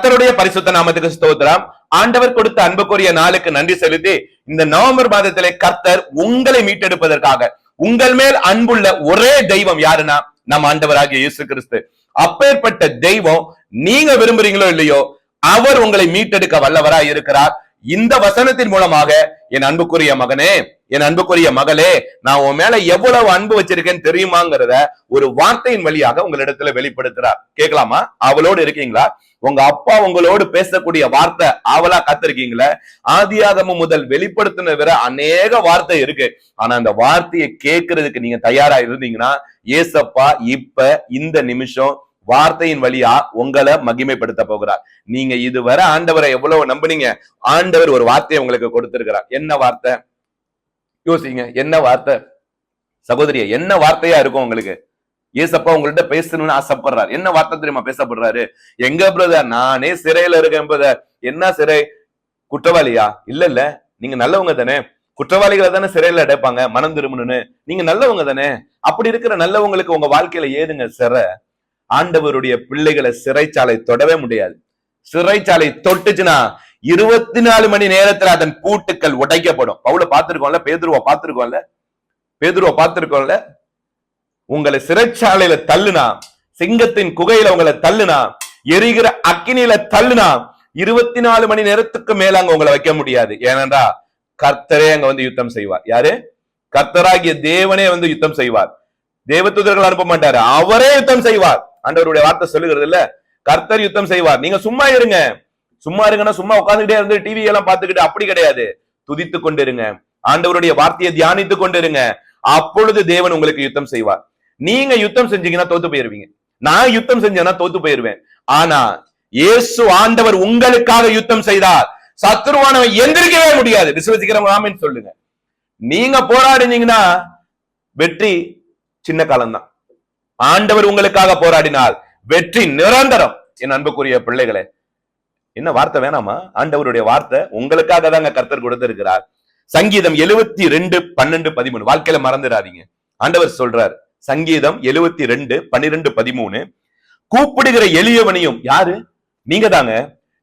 கர்த்தருடைய பரிசுத்த நாமத்துக்கு ஸ்தோத்திரம். ஆண்டவர் கொடுத்த அன்புக்குரிய நாளுக்கு நன்றி செலுத்தி, இந்த நவம்பர் மாதத்திலே கர்த்தர் உங்களை மீட்டெடுப்பதற்காக உங்கள் மேல் அன்புள்ள ஒரே தெய்வம் யாருன்னா நம் ஆண்டவராகிய இயேசு கிறிஸ்து. அப்பேற்பட்ட தெய்வம் நீங்க விரும்புறீங்களோ இல்லையோ, அவர் உங்களை மீட்டெடுக்க வல்லவராய் இருக்கிறார். இந்த வசனத்தின் மூலமாக என் அன்புக்குரிய மகனே, என் அன்புக்குரிய மகளே, நான் உன் மேல எவ்வளவு அன்பு வச்சிருக்கேன்னு தெரியுமாங்கிறத ஒரு வார்த்தையின் வழியாக உங்களிடத்துல வெளிப்படுத்துறார். கேட்கலாமா? அவளோடு இருக்கீங்களா? உங்க அப்பா உங்களோடு பேசக்கூடிய வார்த்தை ஆவலா காத்திருக்கீங்களா? ஆதியாகமம் முதல் வெளிப்படுத்தின வர அநேக வார்த்தை இருக்கு. ஆனா அந்த வார்த்தையை கேட்கறதுக்கு நீங்க தயாரா இருந்தீங்கன்னா, ஏசப்பா இப்ப இந்த நிமிஷம் வார்த்தையின் வழியா உங்களை மகிமைப்படுத்த போகிறார். நீங்க இதுவரை ஆண்டவரை எவ்வளவு நம்புனீங்க, ஆண்டவர் ஒரு வார்த்தையை உங்களுக்கு கொடுத்திருக்கிறார். என்ன வார்த்தை? யோசிங்க. என்ன வார்த்தை சகோதரிய? என்ன வார்த்தையா இருக்கும் உங்களுக்கு? ஏசப்பா உங்கள்கிட்ட பேசணும்னு ஆசைப்படுறாரு. என்ன வார்த்தை தெரியுமா பேசப்படுறாரு? எங்க பிரதர், நானே சிறையில இருக்கேன் பிரதர். என்ன சிறை? குற்றவாளியா? இல்ல இல்ல, நீங்க நல்லவங்க தானே. குற்றவாளிகளை தானே சிறையில அடைப்பாங்க மனம் திரும்பணும்னு. நீங்க நல்லவங்க தானே. அப்படி இருக்கிற நல்லவங்களுக்கு உங்க வாழ்க்கையில ஏதுங்க சிறை? ஆண்டவருடைய பிள்ளைகளை சிறைச்சாலை தொடவே முடியாது. சிறைச்சாலை தொட்டுச்சுன்னா 24 மணி நேரத்துல அதன் பூட்டுக்கள் உடைக்கப்படும். பவுல பார்த்திருக்கோம்ல, பேதுருவ பார்த்திருக்கோம்ல. உங்களை சிறைச்சாலையில தள்ளுனா, சிங்கத்தின் குகையில உங்களை தள்ளுனா, எரிகிற அக்கினியில தள்ளுனா 24 மணி நேரத்துக்கு மேல அங்க உங்களை வைக்க முடியாது. ஏனென்றா கர்த்தரே அங்க வந்து யுத்தம் செய்வார். யாரு? கர்த்தராகிய தேவனே வந்து யுத்தம் செய்வார். தேவதூதர்கள் அனுப்ப மாட்டாரு, அவரே யுத்தம் செய்வார். ஆண்டவருடைய வார்த்தை சொல்லுகிறது இல்ல, கர்த்தர் யுத்தம் செய்வார். நீங்க சும்மா இருங்க. சும்மா இருங்கன்னா சும்மா உட்காந்துக்கிட்டே இருந்து டிவி எல்லாம் பார்த்துக்கிட்டு அப்படி கிடையாது. துதித்து கொண்டிருங்க, ஆண்டவருடைய வார்த்தையை தியானித்து கொண்டிருங்க. அப்பொழுது தேவன் உங்களுக்கு யுத்தம் செய்வார். நீங்க யுத்தம் செஞ்சீங்கன்னா தோத்து போயிருவீங்க. நான் யுத்தம் செஞ்சேன்னா தோத்து போயிருவேன். ஆனா இயேசு ஆண்டவர் உங்களுக்காக யுத்தம் செய்தார். சத்துருவானவன் எந்திரிக்கவே முடியாது. விசுவாசிக்கிறவங்க ஆமென் சொல்லுங்க. நீங்க போராடினீங்கன்னா வெற்றி சின்ன காலம்தான். ஆண்டவர் உங்களுக்காக போராடினால் வெற்றி நிரந்தரம். என் அன்புக்குரிய பிள்ளைகளே, என்ன வார்த்தை வேணாமா? ஆண்டவருடைய வார்த்தை உங்களுக்காக தாங்க கர்த்தர் கொடுத்திருக்கிறார். சங்கீதம் 72, 12, 13 வாழ்க்கையில மறந்துடாதீங்க. ஆண்டவர் சொல்றார், சங்கீதம் 72, 12, 13, கூப்பிடுகிற எளியவனையும். யாரு? நீங்க தாங்க.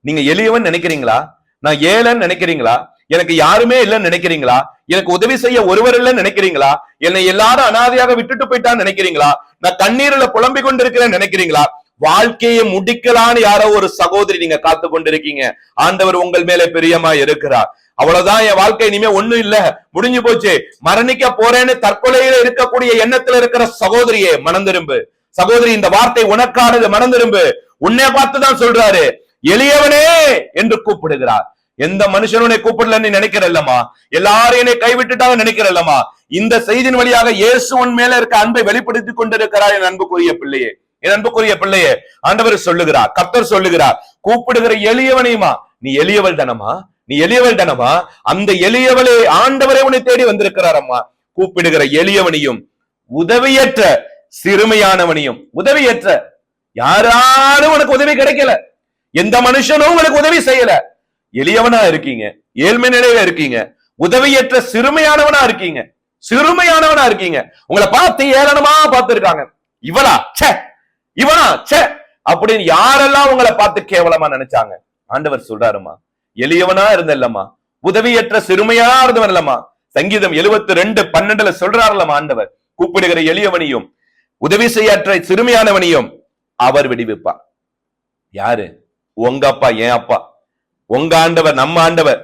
நீங்க எளியவன் நினைக்கிறீங்களா? நான் ஏழன் நினைக்கிறீங்களா? எனக்கு யாருமே இல்லைன்னு நினைக்கிறீங்களா? எனக்கு உதவி செய்ய ஒருவர் இல்லைன்னு நினைக்கிறீங்களா? என்னை எல்லாரும் அனாதையாக விட்டுட்டு போயிட்டான்னு நினைக்கிறீங்களா? நான் கண்ணீரில புலம்பிக் கொண்டிருக்கிறேன்னு நினைக்கிறீங்களா? வாழ்க்கையை முடிக்கலான்னு யாரோ ஒரு சகோதரி நீங்க காத்து கொண்டிருக்கீங்க. ஆண்டவர் உங்கள் மேல பிரியமா இருக்கிறார். அவ்வளவுதான், என் வாழ்க்கை இனிமே ஒண்ணும் இல்ல, முடிஞ்சு போச்சு, மரணிக்க போறேன்னு தற்கொலையில இருக்கக்கூடிய எண்ணத்துல இருக்கிற சகோதரியே மனம் திரும்பு. சகோதரி, இந்த வார்த்தை உனக்கானது, மனம் திரும்பு. உன்னை பார்த்துதான் சொல்றாரு, எளியவனே என்று கூப்பிடுகிறார். எந்த மனுஷனுடைய கூப்பிடலன்னு நினைக்கிறல்லமா, எல்லாரும் என்னை கைவிட்டுட்டாங்க நினைக்கிறல்லமா, இந்த செய்தியின் வழியாக இயேசு உன் மேல இருக்க அன்பை வெளிப்படுத்தி கொண்டிருக்கிறார். என் அன்புக்குரிய பிள்ளையே, என் அன்புக்குரிய பிள்ளையே, ஆண்டவர் சொல்லுகிறார், கர்த்தர் சொல்லுகிறார், கூப்பிடுகிற எளியவனையுமா. நீ எளியவள் தானமா? நீ எளியவள் தானமா? அந்த எளியவளே ஆண்டவரே உன்னை தேடி வந்திருக்கிறார் அம்மா. கூப்பிடுகிற எளியவனையும் உதவியற்ற சிறுமையானவனையும். உதவியற்ற யாராலும் உனக்கு உதவி கிடைக்கல, எந்த மனுஷனும் உங்களுக்கு உதவி செய்யல. எளியவனா இருக்கீங்க, ஏழ்மை நிலையில இருக்கீங்க, உதவியற்ற சிறுமையானவனா இருக்கீங்க, சிறுமையானவனா இருக்கீங்க. உங்களை பார்த்து ஏளனமா பார்த்திருக்காங்க. இவளா சே, இவனா சே அப்படின்னு யாரெல்லாம் உங்களை பார்த்து கேவலமா நினைச்சாங்க. ஆண்டவர் சொல்றாருமா, எளியவனா இருந்தல்லம்மா, உதவியற்ற சிறுமையா இருந்தவன் இல்லம்மா. சங்கீதம் 72, 12 சொல்றாருல்லம்மா ஆண்டவர், கூப்பிடுகிற எளியவனையும் உதவி செய்யற்ற சிறுமையானவனையும் அவர் விடுவிப்பார். யாரு? உங்க அப்பா, என் அப்பா, உங்க ஆண்டவர், நம்ம ஆண்டவர்,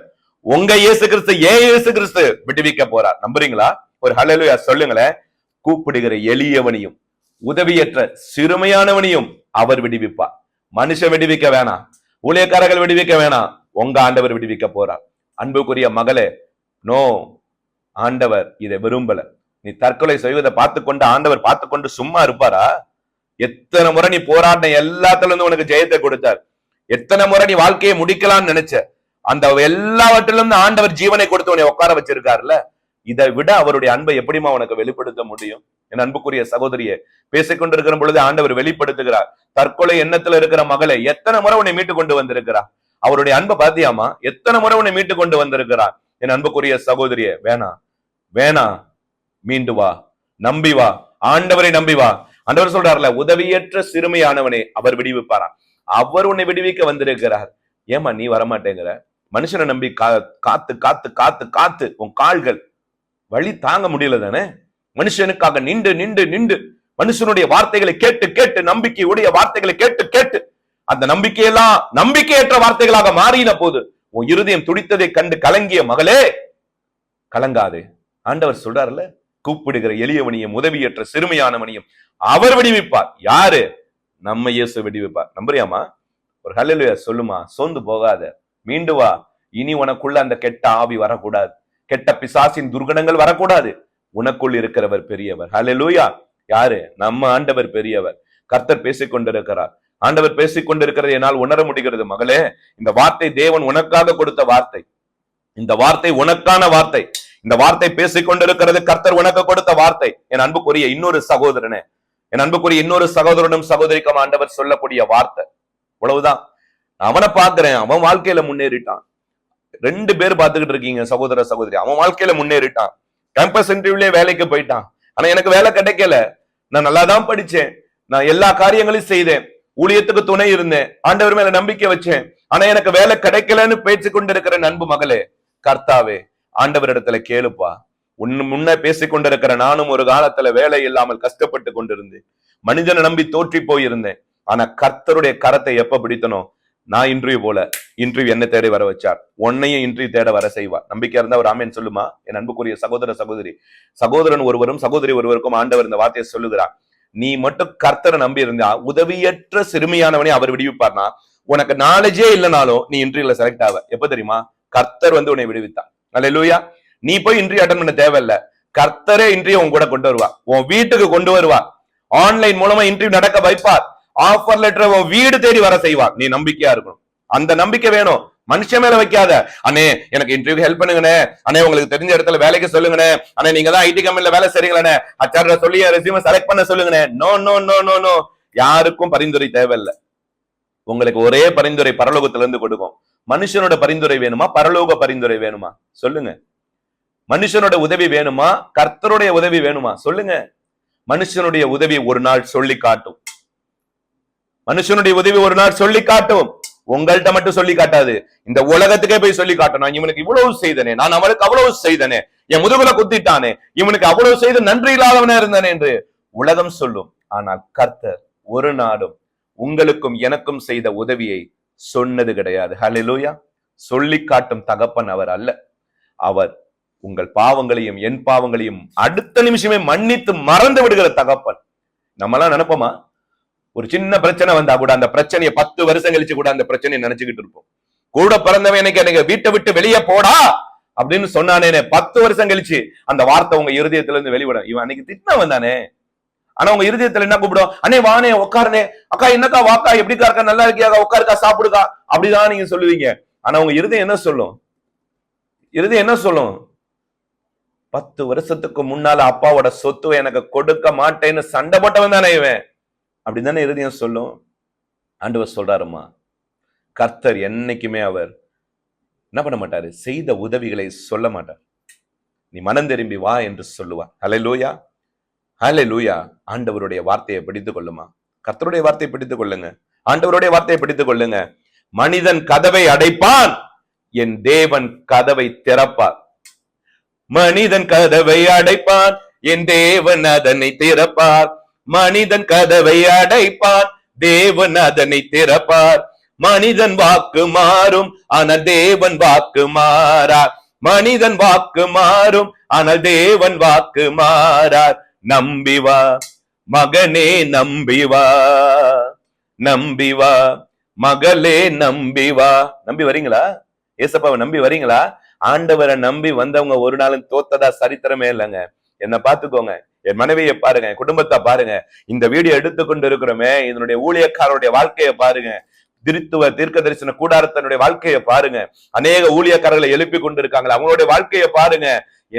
உங்க இயேசு கிறிஸ்து, ஏன் இயேசு கிறிஸ்து விடுவிக்க போறார். நம்புறீங்களா? ஒரு ஹல்லேலூயா சொல்லுங்களேன். கூப்பிடுகிற எளியவனையும் உதவியற்ற சிறுமையானவனையும் அவர் விடுவிப்பார். மனுஷன் விடுவிக்க வேணாம், ஊழியக்காரர்கள் விடுவிக்க வேணாம், உங்க ஆண்டவர் விடுவிக்க போறார். அன்புக்குரிய மகளே, நோ, ஆண்டவர் இதை விரும்பல. நீ தற்கொலை செய்வதை பார்த்து கொண்டு ஆண்டவர் பார்த்து கொண்டு சும்மா இருப்பாரா? எத்தனை முறை நீ போராடின எல்லாத்துல இருந்து உனக்கு ஜெயத்தை கொடுத்தார். எத்தனை முறை நீ வாழ்க்கையை முடிக்கலாம்னு நினைச்ச, அந்த எல்லாவற்றிலும் ஆண்டவர் ஜீவனை கொடுத்து உன்னை உட்கார வச்சிருக்காருல்ல. இதை விட அவருடைய அன்பை எப்படிமா உனக்கு வெளிப்படுத்த முடியும்? என் அன்புக்குரிய சகோதரியை, பேசிக்கொண்டிருக்கிற பொழுது ஆண்டவர் வெளிப்படுத்துகிறார். தற்கொலை எண்ணத்துல இருக்கிற மகளை எத்தனை முறை உன்னை மீட்டு கொண்டு வந்திருக்கிறார். அவருடைய அன்பை பாத்தியாமா? எத்தனை முறை உன்னை மீட்டு கொண்டு வந்திருக்கிறார். என் அன்புக்குரிய சகோதரியே, வேணாம் வேணாம், மீண்டு வா, நம்பி வா, ஆண்டவரை நம்பி வா. ஆண்டவர் சொல்றாருல, உதவியற்ற சிறுமையானவனே அவர் விடுவிப்பாராம். அவர் உன்னை விடுவிக்க வந்திருக்கிறார். ஏமா நீ வரமாட்டேங்கிற? மனுஷனை நம்பி காத்து காத்து காத்து காத்து உன் கால்கள் வழி தாங்க முடியல தானே? மனுஷனுக்காக நின்று நின்று நின்று மனுஷனுடைய வார்த்தைகளை கேட்டு கேட்டு, நம்பிக்கையுடைய வார்த்தைகளை கேட்டு கேட்டு, அந்த நம்பிக்கையெல்லாம் நம்பிக்கையற்ற வார்த்தைகளாக மாறின போது உன் இருதயம் துடித்ததை கண்டு கலங்கிய மகளே, கலங்காதே. ஆண்டவர் சொல்றாருல, கூப்பிடுகிற எளியவனையும் உதவியற்ற சிறுமையானவனையும் அவர் விடுவிப்பார். யாரு? நம்ம இயேசு விடுவிப்பார். நம்புறியாமா? ஒரு ஹல்லேலூயா சொல்லுமா. சோர்ந்து போகாத, மீண்டு வா. இனி உனக்குள்ள அந்த கெட்ட ஆவி வரக்கூடாது, கெட்ட பிசாசின் துர்குணங்கள் வரக்கூடாது. உனக்குள் இருக்கிறவர் பெரியவர். ஹல்லேலூயா. யாரு? நம்ம ஆண்டவர் பெரியவர். கர்த்தர் பேசிக் கொண்டிருக்கிறார். ஆண்டவர் பேசிக் கொண்டிருக்கிறது என்னால் உணர முடிகிறது. மகளே, இந்த வார்த்தை தேவன் உனக்காக கொடுத்த வார்த்தை. இந்த வார்த்தை உனக்கான வார்த்தை. இந்த வார்த்தை பேசிக் கொண்டிருக்கிறது கர்த்தர் உனக்கு கொடுத்த வார்த்தை. என் அன்புக்குரிய இன்னொரு சகோதரனே, என் அன்புக்குரிய இன்னொரு சகோதரனும் சகோதரிக்கும் ஆண்டவர் சொல்லக்கூடிய வார்த்தை அவ்வளவுதான். அவனை பார்க்கிறேன், அவன் வாழ்க்கையில முன்னேறிட்டான். 2 பேர் பார்த்துக்கிட்டு இருக்கீங்க சகோதர சகோதரி. அவன் வாழ்க்கையில முன்னேறிட்டான், கேம்பஸ் இன்டர்வியூலே வேலைக்கு போயிட்டான். ஆனா எனக்கு வேலை கிடைக்கல. நான் நல்லா தான் படிச்சேன், நான் எல்லா காரியங்களையும் செய்தேன், ஊழியத்துக்கு துணை இருந்தேன், ஆண்டவர் மேல நம்பிக்கை வச்சேன். ஆனா எனக்கு வேலை கிடைக்கலன்னு பேச்சு கொண்டிருக்கிற அன்பு மகளே, கர்த்தாவே ஆண்டவரிடத்துல கேளுப்பா. முன்ன பேசிக் கொண்டிருக்கிற நானும் ஒரு காலத்துல வேலை இல்லாமல் கஷ்டப்பட்டு கொண்டிருந்தேன், மனிதனை நம்பி தோற்றி போயிருந்தேன். ஆனா கர்த்தருடைய கரத்தை எப்ப பிடித்தனோ, நான் இன்டர்வியூ என்ன தேடி வர வச்சார், உன்னையும் இன்டர்வியூ தேட வர செய்வார். நம்பிக்கை இருந்தா ஒரு ஆமென் சொல்லுமா. என் அன்புக்குரிய சகோதர சகோதரி, சகோதரன் ஒருவரும் சகோதரி ஒருவருக்கும் ஆண்டவர் இந்த வார்த்தையை சொல்லுகிறார். நீ மட்டும் கர்த்தரை நம்பி இருந்தா, உதவியற்ற சிறுமியானவனே அவர் விடுவிப்பார்னா, உனக்கு நாலேஜே இல்லைனாலும் நீ இன்டர்வியூல செலக்ட் ஆவ. எப்ப தெரியுமா? கர்த்தர் உன்னை விடுவித்தார். அல்லேலூயா. நீ போய் இன்டர்வியூ அட்டெண்ட் பண்ண தேவையில்ல, கர்த்தரே இன்டர்வியூ உன் கூட கொண்டு வருவா, உன் வீட்டுக்கு கொண்டு வருவா. ஆன்லைன் மூலமா இன்டர்வியூ நடக்க வைப்பார். ஆஃபர் லெட்டர் உன் வீடு தேடி வர செய்வார். நீ நம்பிக்கையா இருக்கணும். அந்த நம்பிக்கை வேணும். மனுஷன் மேல வைக்காத. அண்ணே எனக்கு இன்டர்வியூ ஹெல்ப் பண்ணுங்கண்ணே, அண்ணே உங்களுக்கு தெரிஞ்ச இடத்துல வேலைக்கு சொல்லுங்கண்ணே, அண்ணே நீங்க தான் ஐடி கம்பெனில வேலை செய்றீங்களே, அச்சார சொல்லி ரெஸ்யூமை செலக்ட் பண்ண சொல்லுங்கண்ணே. No no no no no. யாருக்கும் பரிந்துரை தேவையில்லை. உங்களுக்கு ஒரே பரிந்துரை பரலோகத்துல இருந்து கொடுக்கும். மனுஷனோட பரிந்துரை வேணுமா, பரலோக பரிந்துரை வேணுமா? சொல்லுங்க. மனுஷனோட உதவி வேணுமா, கர்த்தருடைய உதவி வேணுமா? சொல்லுங்க. மனுஷனுடைய உதவி ஒரு நாள் சொல்லி காட்டும். மனுஷனுடைய உதவி ஒரு நாள் சொல்லி காட்டும். உங்கள்கிட்ட மட்டும் சொல்லி காட்டாது, இந்த உலகத்துக்கே போய் சொல்லி காட்டும். நான் இவனுக்கு இவ்வளவு செய்தனே, நான் அவனுக்கு அவ்வளவு செய்தனே, என் முதுகுல குத்திட்டானே, இவனுக்கு அவ்வளவு செய்து நன்றி இல்லாதவனே இருந்தானே என்று உலகம் சொல்லும். ஆனால் கர்த்தர் ஒரு நாளும் உங்களுக்கும் எனக்கும் செய்த உதவியை சொன்னது கிடையாது. ஹல்லேலூயா. சொல்லி காட்டும் தகப்பன் அவர் அல்ல. அவர் உங்கள் பாவங்களையும் என் பாவங்களையும் அடுத்த நிமிஷமே மன்னித்து மறந்து விடுகிற தகப்பன். நம்மளாம் நினைப்போமா, ஒரு சின்ன பிரச்சனை வந்தா கூட அந்த பிரச்சனையை 10 வருஷம் கழிச்சு கூட அந்த பிரச்சனையை நினைச்சுக்கிட்டு இருப்போம். கூட பிறந்தவன் எனக்கு வீட்டை விட்டு வெளியே போடா அப்படின்னு சொன்னானே, 10 வருஷம் கழிச்சு அந்த வார்த்தை உங்க இருதயத்துல இருந்து வெளிவிடும். இவன் அன்னைக்கு திட்டின வந்தானே, ஆனா உங்க இருதயத்துல என்ன கூப்பிடும்? அண்ணே வானே உட்காருனே, அக்கா என்னக்கா வாக்கா, எப்படிக்கா இருக்கா, நல்லா இருக்கியாக்கா, உட்காருக்கா, சாப்பிடுக்கா, அப்படிதான் நீங்க சொல்லுவீங்க. ஆனா உங்க இருதயம் என்ன சொல்லும்? இருதயம் என்ன சொல்லும்? 10 வருஷத்துக்கு முன்னால அப்பாவோட சொத்து எனக்கு கொடுக்க மாட்டேன்னு சண்டை போட்டவன் தானே இவன், அப்படித்தானே இருதயம் சொல்லும். ஆண்டவர் சொல்றாருமா, கர்த்தர் என்னைக்குமே அவர் என்ன பண்ண மாட்டாரு, செய்த உதவிகளை சொல்ல மாட்டார். நீ மனம் திரும்பி வா என்று சொல்லுவார். ஹல்லேலூயா, ஹல்லேலூயா. ஆண்டவருடைய வார்த்தையை பிடித்துக் கொள்ளுமா, கர்த்தருடைய வார்த்தையை பிடித்துக் கொள்ளுங்க, ஆண்டவருடைய வார்த்தையை பிடித்துக் கொள்ளுங்க. மனிதன் கதவை அடைப்பான், என் தேவன் கதவை திறப்பார். மனிதன் கதவை அடைப்பான், என் தேவன் அதனை திறப்பார். மனிதன் கதவை அடைப்பான், தேவன் அதனை திறப்பார். மனிதன் வாக்கு மாறும், ஆனால் தேவன் வாக்கு மாறார். மனிதன் வாக்கு மாறும், ஆனால் தேவன் வாக்கு மாறார். நம்பி வா மகனே, நம்பி வா, நம்பி வா மகளே, நம்பி வா. நம்பி வரீங்களா? ஏசப்பாவை நம்பி வரீங்களா? ஆண்டவரை நம்பி வந்தவங்க ஒரு நாளும் தோத்ததா சரித்திரமே இல்லைங்க. என்ன பாத்துக்கோங்க, என் மனைவியை பாருங்க, என் குடும்பத்தை பாருங்க, இந்த வீடியோ எடுத்துக்கொண்டு இருக்கிறோமே இதனுடைய ஊழியக்காரருடைய வாழ்க்கையை பாருங்க, திருத்துவ தீர்க்க தரிசன கூடாரத்தினுடைய வாழ்க்கையை பாருங்க, அநேக ஊழியக்காரர்களை எழுப்பி கொண்டு இருக்காங்களா, அவங்களுடைய வாழ்க்கையை பாருங்க.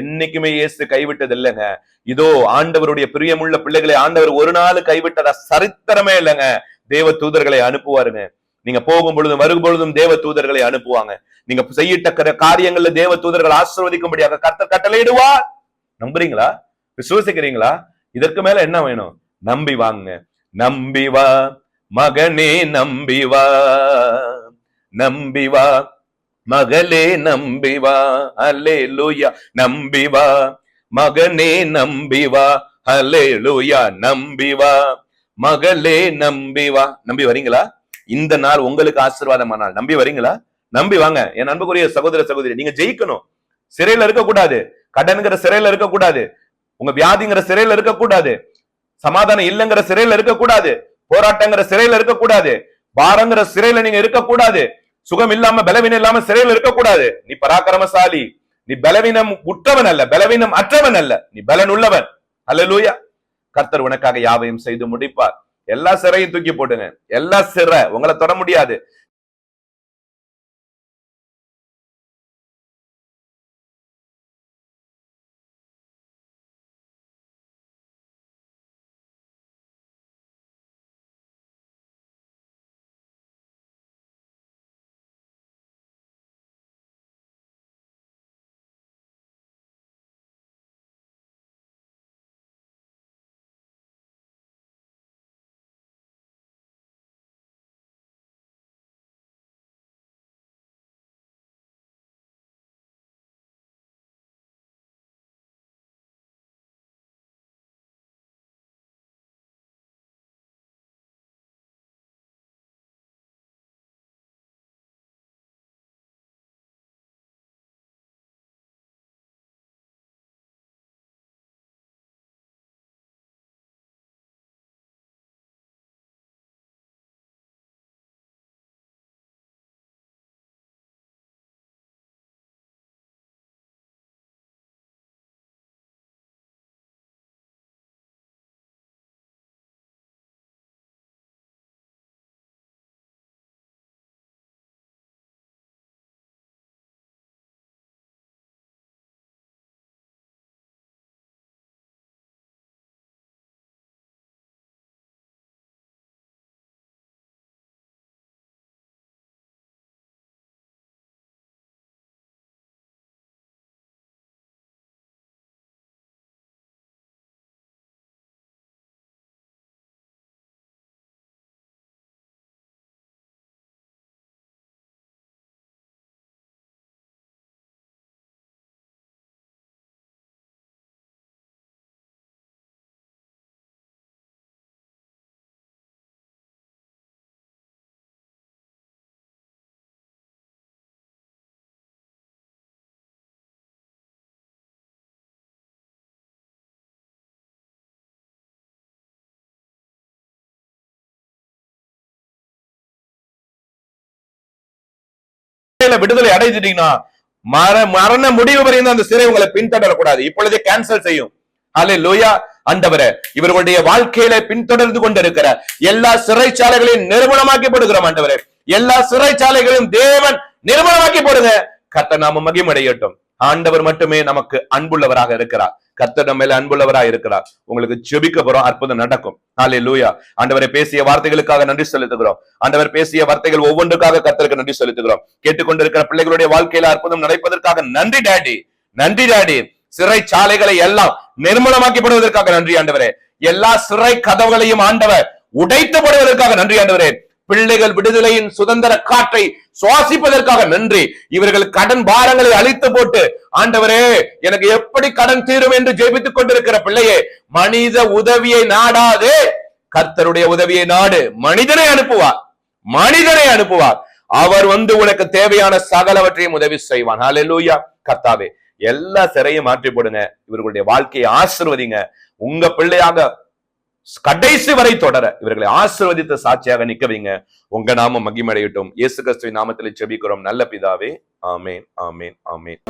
என்னைக்குமே இயேசு கைவிட்டது இல்லைங்க. இதோ ஆண்டவருடைய பிரியமுள்ள பிள்ளைகளை ஆண்டவர் ஒரு நாள் கைவிட்டதா சரித்திரமே இல்லைங்க. தேவ தூதர்களை அனுப்புவாருங்க. நீங்க போகும் பொழுதும் வரும் பொழுதும் தேவ தூதர்களை அனுப்புவாங்க. நீங்க செய்யட்ட காரியங்கள்ல தேவ தூதர்கள் ஆசீர்வதிக்கும்படியாக கர்த்தர் கட்டளையிடுவார். நம்புறீங்களா? விசுவசிக்கிறீங்களா? இதற்கு மேல என்ன வேணும்? நம்பி வாங்க. நம்பி வா மகனே நம்பிவா, நம்பிவா, மகளே நம்பிவா, அல்லேலூயா, நம்பிவா, மகனே நம்பிவா, அல்லேலூயா, நம்பிவா, மகளே நம்பிவா. நம்பி வரீங்களா? இந்த நாள் உங்களுக்கு ஆசீர்வாதமான நாள். நம்பி வரீங்களா? நம்பி வாங்க. என் அன்புக்குரிய சகோதர சகோதரி, நீங்க ஜெயிக்கணும். சிறையில இருக்கக்கூடாது, கடன்கிற சிறையில இருக்கக்கூடாது, உங்க வியாதிங்கிற சிறையில இருக்கக்கூடாது, சமாதானம் இல்லைங்கிற சிறையில இருக்கக்கூடாது, போராட்டங்கிற சிறையில இருக்கக்கூடாது, பாரங்கிற சிறையில நீங்க இருக்கக்கூடாது, சுகம் இல்லாம பலவீனம் இல்லாம சிறையில இருக்கக்கூடாது. நீ பராக்கிரமசாலி, நீ பலவீனம் உற்றவன் அல்ல, பலவீனம் அற்றவன் அல்ல, நீ பலன் உள்ளவன். அல்லேலூயா. கர்த்தர் உனக்காக யாவையும் செய்து முடிப்பார். எல்லா சிறையும் தூக்கி போட்டுங்க. எல்லா சிறை உங்களை தொட முடியாது. விடுதலை அடைஞ்சிட்டீங்கன்னா மரண முடிவு வரையும் அந்த சிறை உங்களை பின்தொடரக்கூடாது. இப்பொழுதே கேன்சல் செய்யும். அல்லேலூயா. ஆண்டவரே, இவர்களுடைய வாழ்க்கையில பின்தொடர்ந்து கொண்டிருக்கிற எல்லா சிறைச்சாலைகளையும் நிர்மூலமாக்கப்படுகிறோம். ஆண்டவரே, எல்லா சிறைச்சாலைகளையும் தேவன் நிர்மூலமாக்கி போடுங்க. கர்த்தர் நாம மகிமையடையட்டும். ஆண்டவர் மட்டுமே நமக்கு அன்புள்ளவராக இருக்கிறார். கர்த்தர் நம்ம மேல அன்புள்ளவராக இருக்கிறார். உங்களுக்கு ஜெபிக்க போறோம், அற்புதம் நடக்கும். அல்லேலூயா. ஆண்டவரை பேசிய வார்த்தைகளுக்காக நன்றி செலுத்துகிறோம். ஆண்டவர் பேசிய வார்த்தைகள் ஒவ்வொன்றுக்காக கர்த்தருக்கு நன்றி செலுத்துகிறோம். கேட்டுக்கொண்டிருக்கிற பிள்ளைகளுடைய வாழ்க்கையில அற்புதம் நடப்பதற்காக நன்றி டாடி, நன்றி டாடி. சிறைச்சாலைகளை எல்லாம் நிர்மூலமாக்கப்படுவதற்காக நன்றி ஆண்டவரே. எல்லா சிறை கதவுகளையும் ஆண்டவர் உடைத்துப்படுவதற்காக நன்றி ஆண்டவரே. பிள்ளைகள் விடுதலையின் சுதந்திர காற்றை சுவாசிப்பதற்காக நன்றி. இவர்கள் கடன் பாரங்களை அழித்து போட்டு ஆண்டவரே எனக்கு எப்படி கடன் தீரும் என்று ஜெபித்துக் கொண்டிருக்கிற பிள்ளையே, மனித உதவியை நாடாதே, கர்த்தருடைய உதவியை நாடு. மனிதனை அனுப்புவார், மனிதனை அனுப்புவார். அவர் வந்து உனக்கு தேவையான சகலவற்றையும் உதவி செய்வான். ஹல்லேலூயா. கர்த்தாவே, எல்லா சிறையும் மாற்றி போடுங்க. இவர்களுடைய வாழ்க்கையை ஆசீர்வதிங்க. உங்க பிள்ளையாக கடைசி வரை தொடர இவர்களை ஆசீர்வதித்த சாட்சியாக நிக்க வைங்க. உங்க நாமம் மகிமையடையட்டும். இயேசு கிறிஸ்துவின் நாமத்தில் ஜெபிக்கிறோம் நல்ல பிதாவே. ஆமென், ஆமென், ஆமென்.